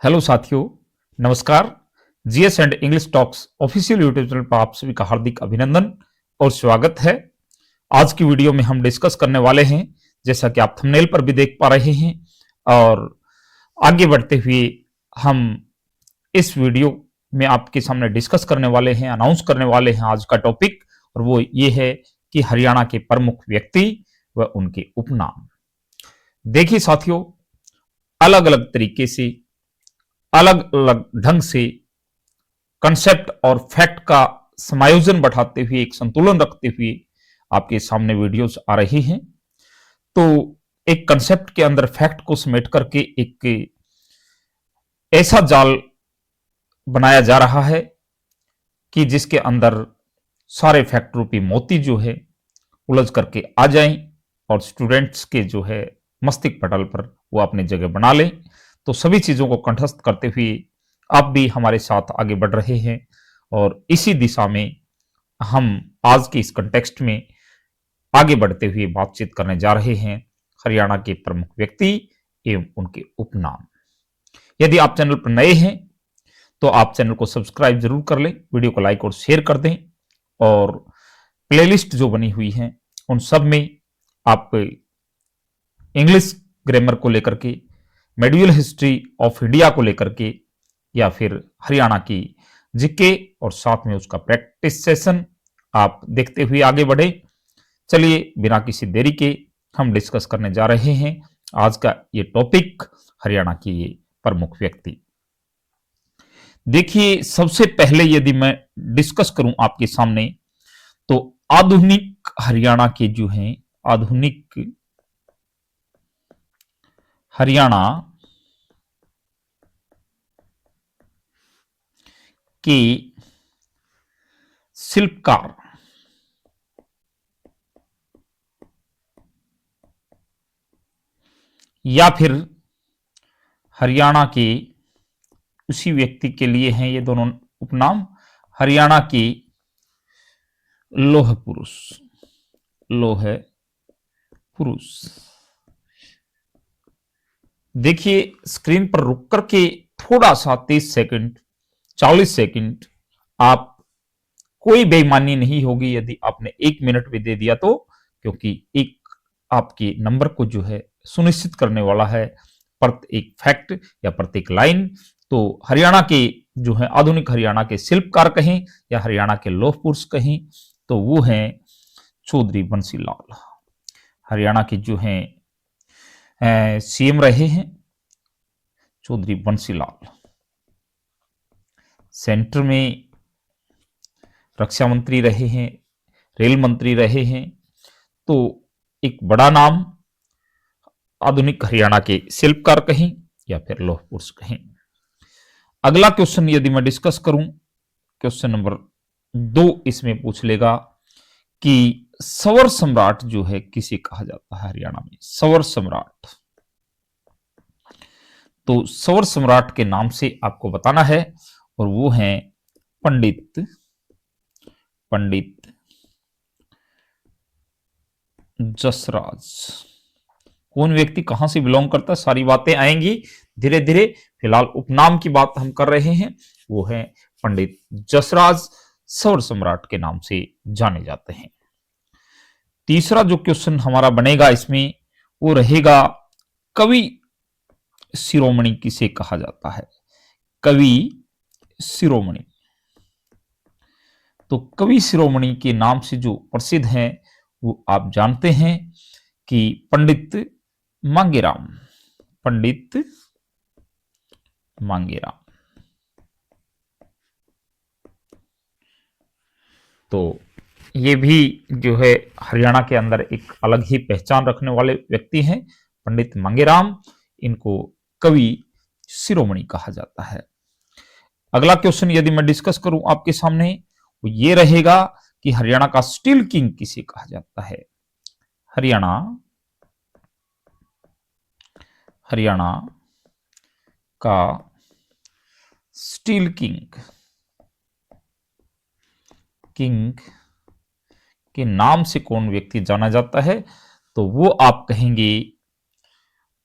Hello साथियों, नमस्कार। GS and English talks official YouTube channel पर आप सभी का हार्दिक अभिनंदन और स्वागत है। आज की वीडियो में हम डिस्कस करने वाले हैं, जैसा कि आप थंबनेल पर भी देख पा रहे हैं। और आगे बढ़ते हुए हम इस वीडियो में आपके सामने डिस्कस करने वाले हैं, अनाउंस करने वाले हैं आज का टॉपिक, और वो ये है कि हरियाणा के प्रमुख व्यक्ति व उनके उपनाम। देखिए साथियों, अलग अलग तरीके से, अलग अलग ढंग से कंसेप्ट और फैक्ट का समायोजन बैठाते हुए, एक संतुलन रखते हुए आपके सामने वीडियोस आ रही हैं। तो एक कंसेप्ट के अंदर फैक्ट को समेट करके एक ऐसा जाल बनाया जा रहा है कि जिसके अंदर सारे फैक्ट रूपी मोती जो है उलझ करके आ जाएं और स्टूडेंट्स के जो है मस्तिष्क पटल पर वो अपनी जगह बना लें। तो सभी चीजों को कंठस्थ करते हुए आप भी हमारे साथ आगे बढ़ रहे हैं, और इसी दिशा में हम आज के इस कंटेक्स्ट में आगे बढ़ते हुए बातचीत करने जा रहे हैं हरियाणा के प्रमुख व्यक्ति एवं उनके उपनाम। यदि आप चैनल पर नए हैं तो आप चैनल को सब्सक्राइब जरूर कर लें, वीडियो को लाइक और शेयर कर दें, और प्लेलिस्ट जो बनी हुई है उन सब में आप इंग्लिश ग्रामर को लेकर के, मेडिवल हिस्ट्री ऑफ इंडिया को लेकर के, या फिर हरियाणा की जीके और साथ में उसका प्रैक्टिस सेशन आप देखते हुए आगे बढ़े। चलिए बिना किसी देरी के हम डिस्कस करने जा रहे हैं आज का ये टॉपिक, हरियाणा की ये प्रमुख व्यक्ति। देखिए, सबसे पहले यदि मैं डिस्कस करूं आपके सामने, तो आधुनिक हरियाणा के जो हैं, आधुनिक हरियाणा के शिल्पकार या फिर हरियाणा के उसी व्यक्ति के लिए हैं ये दोनों उपनाम, हरियाणा के लौह पुरुष, लौह पुरुष। देखिए, स्क्रीन पर रुक करके थोड़ा सा 30 सेकंड 40 सेकंड, आप कोई बेईमानी नहीं होगी यदि आपने 1 मिनट भी दे दिया तो, क्योंकि एक आपके नंबर को जो है सुनिश्चित करने वाला है प्रत्येक फैक्ट या प्रत्येक लाइन। तो हरियाणा के जो है, आधुनिक हरियाणा के शिल्पकार कहें या हरियाणा के लौह पुरुष कहें, तो वो हैं चौधरी बंसी लाल। हरियाणा के जो हैं सीएम रहे हैं चौधरी बंसी लाल, सेंटर में रक्षा मंत्री रहे हैं, रेल मंत्री रहे हैं। तो एक बड़ा नाम, आधुनिक हरियाणा के शिल्पकार कहें या फिर लौह पुरुष कहें। अगला क्वेश्चन यदि मैं डिस्कस करूं, क्वेश्चन नंबर 2 इसमें पूछ लेगा कि सवर सम्राट जो है किसे कहा जाता है हरियाणा में, सवर सम्राट। तो सवर सम्राट के नाम से आपको बताना है, और वो हैं पंडित जसराज। कौन व्यक्ति कहां से बिलोंग करता है, सारी बातें आएंगी धीरे धीरे। फिलहाल उपनाम की बात हम कर रहे हैं, वो है पंडित जसराज, सवर सम्राट के नाम से जाने जाते हैं। तीसरा जो क्वेश्चन हमारा बनेगा इसमें, वो रहेगा कवि शिरोमणि किसे कहा जाता है, कवि शिरोमणि। तो कवि शिरोमणि के नाम से जो प्रसिद्ध हैं वो आप जानते हैं कि पंडित मांगेराम, पंडित मांगेराम। तो ये भी जो है हरियाणा के अंदर एक अलग ही पहचान रखने वाले व्यक्ति हैं, पंडित मांगेराम। इनको कवि शिरोमणि कहा जाता है। अगला क्वेश्चन यदि मैं डिस्कस करूं आपके सामने, वो ये रहेगा कि हरियाणा का स्टील किंग किसे कहा जाता है। हरियाणा का स्टील किंग के नाम से कौन व्यक्ति जाना जाता है, तो वो आप कहेंगे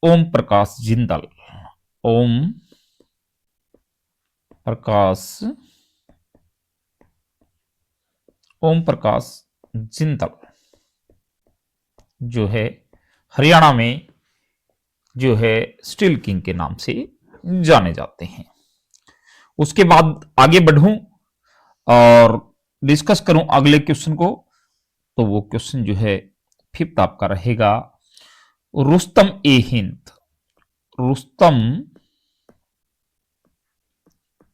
ओम प्रकाश जिंदल। ओम प्रकाश, ओम प्रकाश जिंदल जो है हरियाणा में जो है स्टील किंग के नाम से जाने जाते हैं। उसके बाद आगे बढ़ूं और डिस्कस करूं अगले क्वेश्चन को, तो वो क्वेश्चन जो है फिफ्थ आपका रहेगा रुस्तम ए हिंद। रुस्तम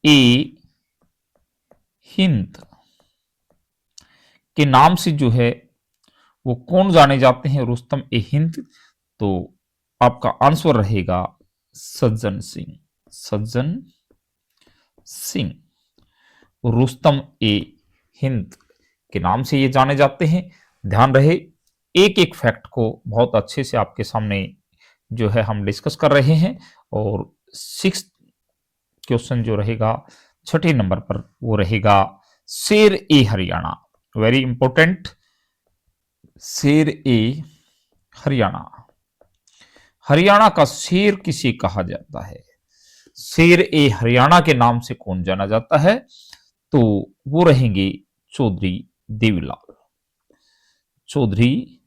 ए हिंद के नाम से जो है वो कौन जाने जाते हैं? रुस्तम ए हिंद, तो आपका आंसर रहेगा सज्जन सिंह। सज्जन सिंह रुस्तम ए हिंद के नाम से ये जाने जाते हैं। ध्यान रहे एक एक फैक्ट को बहुत अच्छे से आपके सामने जो है हम डिस्कस कर रहे हैं। और सिक्स क्वेश्चन जो रहेगा छठे नंबर पर वो रहेगा शेर ए हरियाणा। वेरी इंपॉर्टेंट, शेर ए हरियाणा। हरियाणा का शेर किसे कहा जाता है? शेर ए हरियाणा के नाम से कौन जाना जाता है? तो वो रहेंगे चौधरी देवीलाल। चौधरी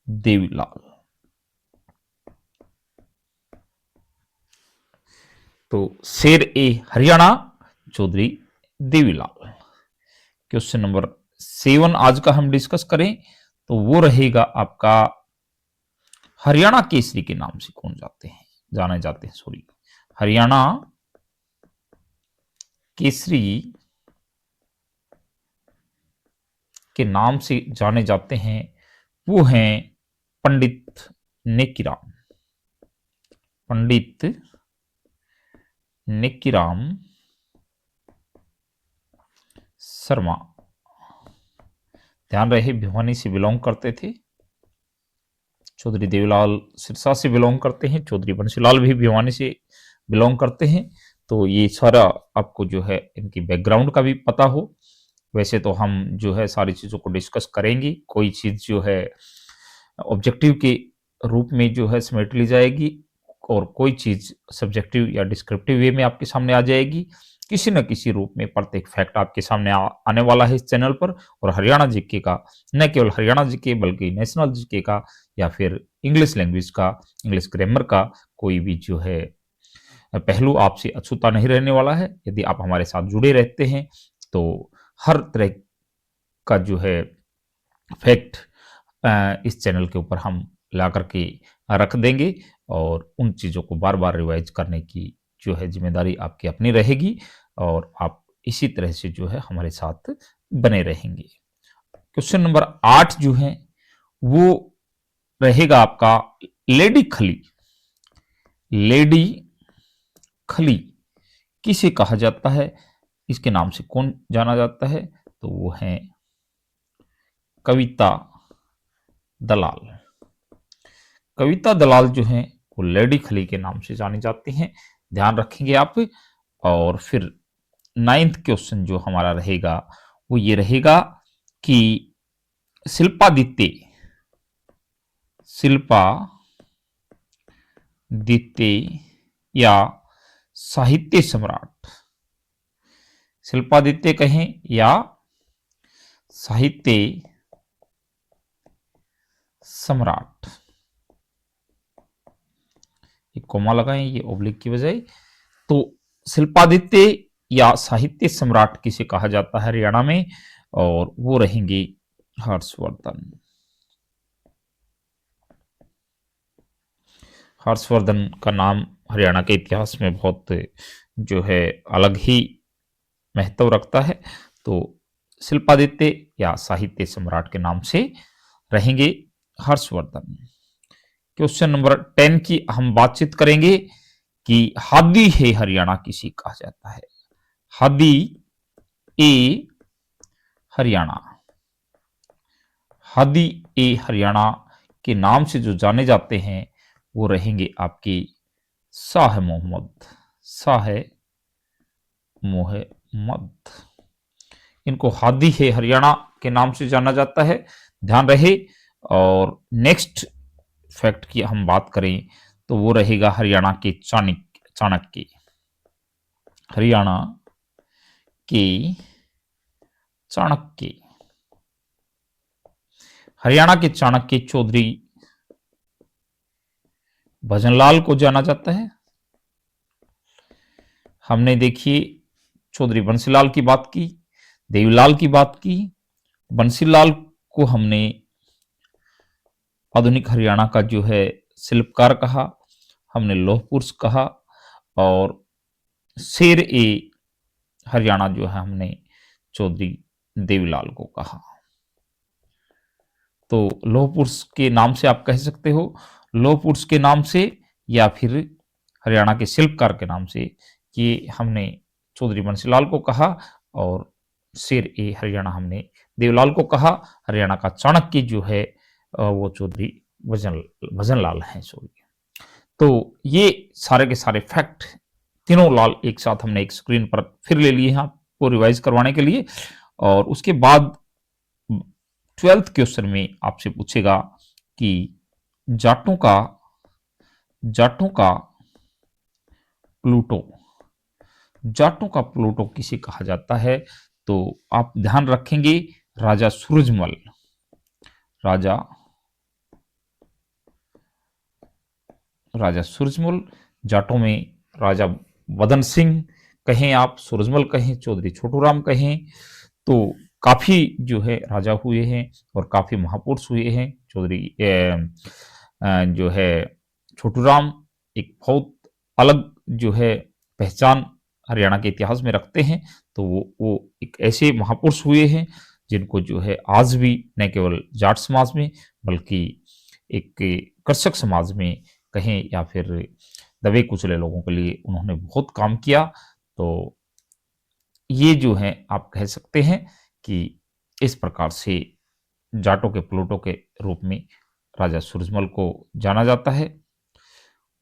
देवीलाल। तो शेर ए हरियाणा चौधरी देवीलाल। क्वेश्चन नंबर 7 आज का हम डिस्कस करें तो वो रहेगा आपका हरियाणा केसरी के नाम से कौन जाने जाते हैं सॉरी, हरियाणा केसरी के नाम से जाने जाते हैं वो हैं पंडित नेकीराम। पंडित नेकीराम शर्मा। ध्यान रहे भिवानी से बिलोंग करते थे। चौधरी देवीलाल सिरसा से बिलोंग करते हैं। चौधरी बंसीलाल भी भिवानी से बिलोंग करते हैं। तो ये सारा आपको जो है इनकी बैकग्राउंड का भी पता हो। वैसे तो हम जो है सारी चीजों को डिस्कस करेंगे, कोई चीज जो है ऑब्जेक्टिव के रूप में जो है समेट ली जाएगी और कोई चीज सब्जेक्टिव या डिस्क्रिप्टिव वे में आपके सामने आ जाएगी। किसी न किसी रूप में प्रत्येक फैक्ट आपके सामने आने वाला है इस चैनल पर। और हरियाणा जीके का, न केवल हरियाणा जीके बल्कि नेशनल जीके का या फिर इंग्लिश लैंग्वेज का, इंग्लिश ग्रामर का कोई भी जो है पहलू आपसे अछूता नहीं रहने वाला है। यदि आप हमारे साथ जुड़े रहते हैं तो हर तरह का जो है फैक्ट इस चैनल के ऊपर हम ला करके रख देंगे और उन चीज़ों को बार बार रिवाइज करने की जो है जिम्मेदारी आपकी अपनी रहेगी और आप इसी तरह से जो है हमारे साथ बने रहेंगे। क्वेश्चन नंबर 8 जो है वो रहेगा आपका लेडी खली। लेडी खली किसे कहा जाता है? इसके नाम से कौन जाना जाता है? तो वो है कविता दलाल। कविता दलाल जो है वो लेडी खली के नाम से जानी जाती हैं। ध्यान रखेंगे आप। और फिर 9th क्वेश्चन जो हमारा रहेगा वो ये रहेगा कि शिल्पादित्य या साहित्य सम्राट, शिल्पादित्य कहें या साहित्य सम्राट, एक कोमा लगाएं ये ओब्लिक की बजाय। तो शिल्पादित्य या साहित्य सम्राट किसे कहा जाता है हरियाणा में? और वो रहेंगे हर्षवर्धन। हर्षवर्धन का नाम हरियाणा के इतिहास में बहुत जो है अलग ही महत्व रखता है। तो शिल्पादित्य या साहित्य सम्राट के नाम से रहेंगे हर्षवर्धन। क्वेश्चन नंबर 10 की हम बातचीत करेंगे कि हादी है हरियाणा किसे कहा जाता है? हादी ए हरियाणा। हादी ए हरियाणा के नाम से जो जाने जाते हैं वो रहेंगे आपके शाह मोहम्मद। शाह मोहम्मद, इनको हादी है हरियाणा के नाम से जाना जाता है। ध्यान रहे। और नेक्स्ट फैक्ट की हम बात करें तो वो रहेगा हरियाणा के चाणक्य। हरियाणा चाणक्य। हरियाणा के चाणक्य चौधरी भजनलाल को जाना जाता है। हमने देखिए चौधरी बंसीलाल की बात की, देवीलाल की बात की। बंसीलाल को हमने आधुनिक हरियाणा का जो है शिल्पकार कहा, हमने लौह पुरुष कहा, और शेर ए हरियाणा जो है हमने चौधरी देवीलाल को कहा। तो लौह पुरुष के नाम से आप कह सकते हो, लौह पुरुष के नाम से या फिर हरियाणा के शिल्पकार के नाम से, कि हमने चौधरी बंसीलाल को कहा और शेर ए हरियाणा हमने देवलाल को कहा। हरियाणा का चाणक्य जो है वो चौधरी भजनलाल हैं। सॉरी। तो ये सारे के सारे फैक्ट तीनों लाल एक साथ हमने एक स्क्रीन पर फिर ले लिए हैं आपको रिवाइज करवाने के लिए। और उसके बाद 12th क्वेश्चन में आपसे पूछेगा कि जाटों का प्लूटो किसे कहा जाता है? तो आप ध्यान रखेंगे राजा सूरजमल, राजा सूरजमल। जाटों में राजा वदन सिंह कहें आप, सूरजमल कहें, चौधरी छोटूराम कहें, तो काफी जो है राजा हुए हैं और काफी महापुरुष हुए हैं। चौधरी जो है छोटूराम एक बहुत अलग जो है पहचान हरियाणा के इतिहास में रखते हैं। तो वो एक ऐसे महापुरुष हुए हैं जिनको जो है आज भी न केवल जाट समाज में बल्कि एक कृषक समाज में कहें या फिर दबे कुचले लोगों के लिए उन्होंने बहुत काम किया। तो ये जो है आप कह सकते हैं कि इस प्रकार से जाटों के प्लूटो के रूप में राजा सूरजमल को जाना जाता है।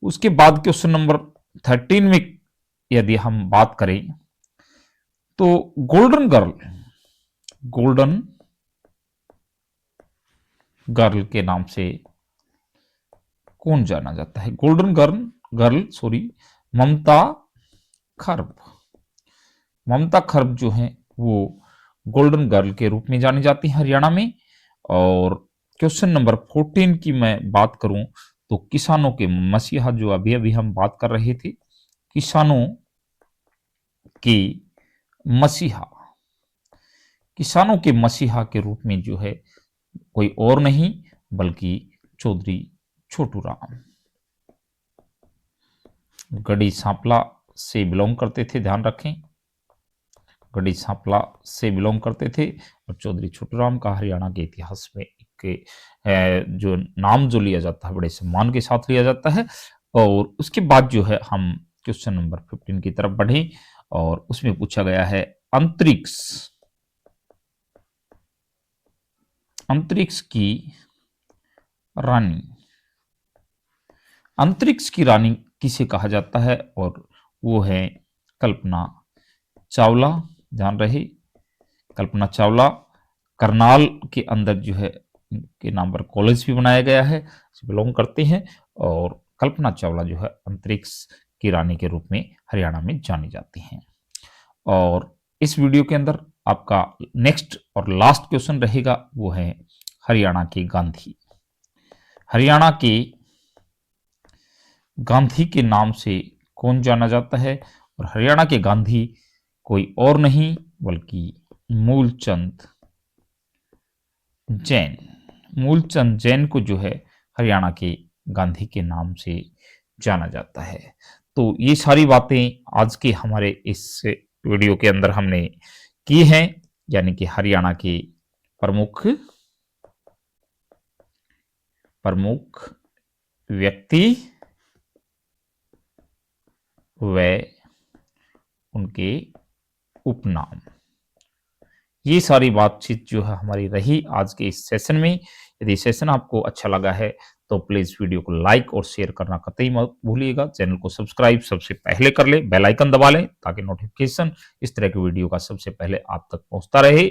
उसके बाद क्वेश्चन नंबर 13 में यदि हम बात करें तो गोल्डन गर्ल के नाम से कौन जाना जाता है? गोल्डन गर्ल ममता खर्ब जो है वो गोल्डन गर्ल के रूप में जानी जाती है हरियाणा में। और क्वेश्चन नंबर 14 की मैं बात करूं तो किसानों के मसीहा, जो अभी अभी हम बात कर रहे थे, किसानों के मसीहा के रूप में जो है कोई और नहीं बल्कि चौधरी छोटूराम गढ़ी सांपला से बिलोंग करते थे। ध्यान रखें, गढ़ी सांपला से बिलोंग करते थे। और चौधरी छोटूराम का हरियाणा के इतिहास में एक जो नाम जो लिया जाता है बड़े सम्मान के साथ लिया जाता है। और उसके बाद जो है हम क्वेश्चन नंबर 15 की तरफ बढ़े और उसमें पूछा गया है अंतरिक्ष की रानी किसे कहा जाता है? और वो है कल्पना चावला। ध्यान रहे, कल्पना चावला करनाल के अंदर जो है के नाम पर कॉलेज भी बनाया गया है, बिलोंग करते हैं। और कल्पना चावला जो है अंतरिक्ष की रानी के रूप में हरियाणा में जानी जाती हैं। और इस वीडियो के अंदर आपका नेक्स्ट और लास्ट क्वेश्चन रहेगा, वो है हरियाणा के गांधी के नाम से कौन जाना जाता है? और हरियाणा के गांधी कोई और नहीं बल्कि मूलचंद जैन को जो है हरियाणा के गांधी के नाम से जाना जाता है। तो ये सारी बातें आज के हमारे इस वीडियो के अंदर हमने की हैं, यानी कि हरियाणा के प्रमुख व्यक्ति व उनके उपनाम, ये सारी बातचीत जो है हमारी रही आज के इस सेशन में। यदि सेशन आपको अच्छा लगा है तो प्लीज वीडियो को लाइक और शेयर करना कतई मत भूलिएगा। चैनल को सब्सक्राइब सबसे पहले कर ले, बेल आइकन दबा लें ताकि नोटिफिकेशन इस तरह के वीडियो का सबसे पहले आप तक पहुंचता रहे।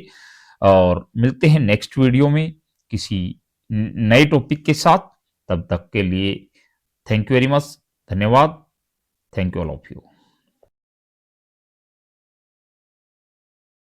और मिलते हैं नेक्स्ट वीडियो में किसी नए टॉपिक के साथ। तब तक के लिए थैंक यू वेरी मच, धन्यवाद। Thank you all of you.